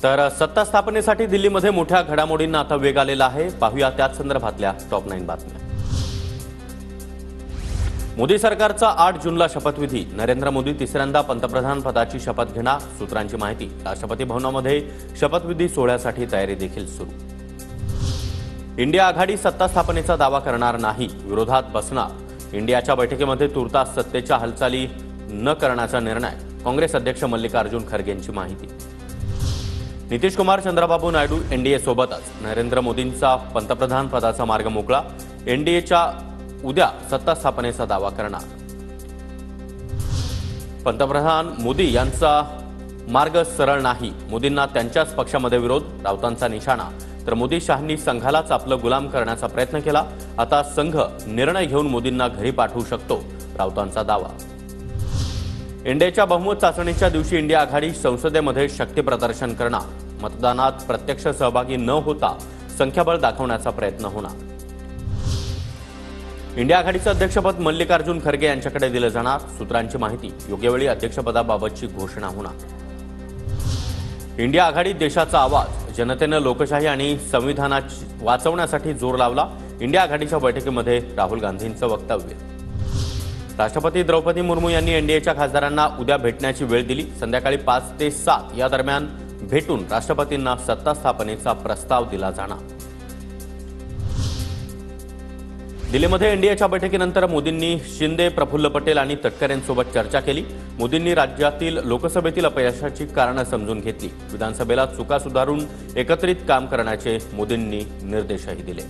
तर सत्ता स्थापनेसाठी दिल्लीमध्ये मोठ्या घडामोडींना आता वेग आलेला आहे। पाहूया त्याच संदर्भातल्या टॉप 9 बातम्या। मोदी सरकारचा 8 जूनला शपथविधी। नरेंद्र मोदी तिसऱ्यांदा पंतप्रधान पदाची शपथ घेणार। सूत्रांची माहिती। राष्ट्रपती भवनामध्ये शपथविधी सोहळ्यासाठी तयारी देखील सुरू। इंडिया आघाडी सत्ता स्थापनेचा दावा करणार नाही, विरोधात बसणार। इंडियाच्या बैठकीमध्ये तुर्तास सत्तेच्या हालचाली न करण्याचा निर्णय। काँग्रेस अध्यक्ष मल्लिकार्जुन खरगेंची माहिती। नितीश कुमार, चंद्रबाबू नायडू एनडीए सोबतच। नरेंद्र मोदींचा पंतप्रधान पदाचा मार्ग मोकळा। एनडीएच्या उद्या सत्ता स्थापनेचा दावा करणार। पंतप्रधान मोदी यांचा मार्ग सरळ नाही, मोदींना त्यांच्याच पक्षामध्ये विरोध। राऊतांचा निशाणा। तर मोदी शहांनी संघालाच आपलं गुलाम करण्याचा प्रयत्न केला, आता संघ निर्णय घेऊन मोदींना घरी पाठवू शकतो, राऊतांचा दावा। इंडियाच्या बहुमत चाचणीच्या दिवशी इंडिया आघाडी संसदेमध्ये शक्ती प्रदर्शन करणार। मतदानात प्रत्यक्ष सहभागी न होता संख्याबळ दाखवण्याचा प्रयत्न होणार। इंडिया आघाडीचं अध्यक्षपद मल्लिकार्जुन खरगे यांच्याकडे दिलं जाणार। सूत्रांची माहिती। योग्य वेळी अध्यक्षपदाबाबतची घोषणा होणार। इंडिया आघाडी देशाचा आवाज। जनतेनं लोकशाही आणि संविधान वाचवण्यासाठी जोर लावला। इंडिया आघाडीच्या बैठकीमध्ये राहुल गांधींचं वक्तव्य। राष्ट्रपती द्रौपदी मुर्मू यांनी एनडीएच्या खासदारांना उद्या भेटण्याची वेळ दिली। संध्याकाळी 5 ते 7 या दरम्यान भेटून राष्ट्रपतींना सत्ता स्थापनेचा प्रस्ताव दिला जाणार। दिल्लीमध्ये एनडीएच्या बैठकीनंतर मोदींनी शिंदे, प्रफुल्ल पटेल आणि तटकरेंसोबत चर्चा केली। मोदींनी राज्यातील लोकसभेतील अपयशाची कारणं समजून घेतली। विधानसभेला चुका सुधारून एकत्रित काम करण्याचे मोदींनी निर्देशही दिले।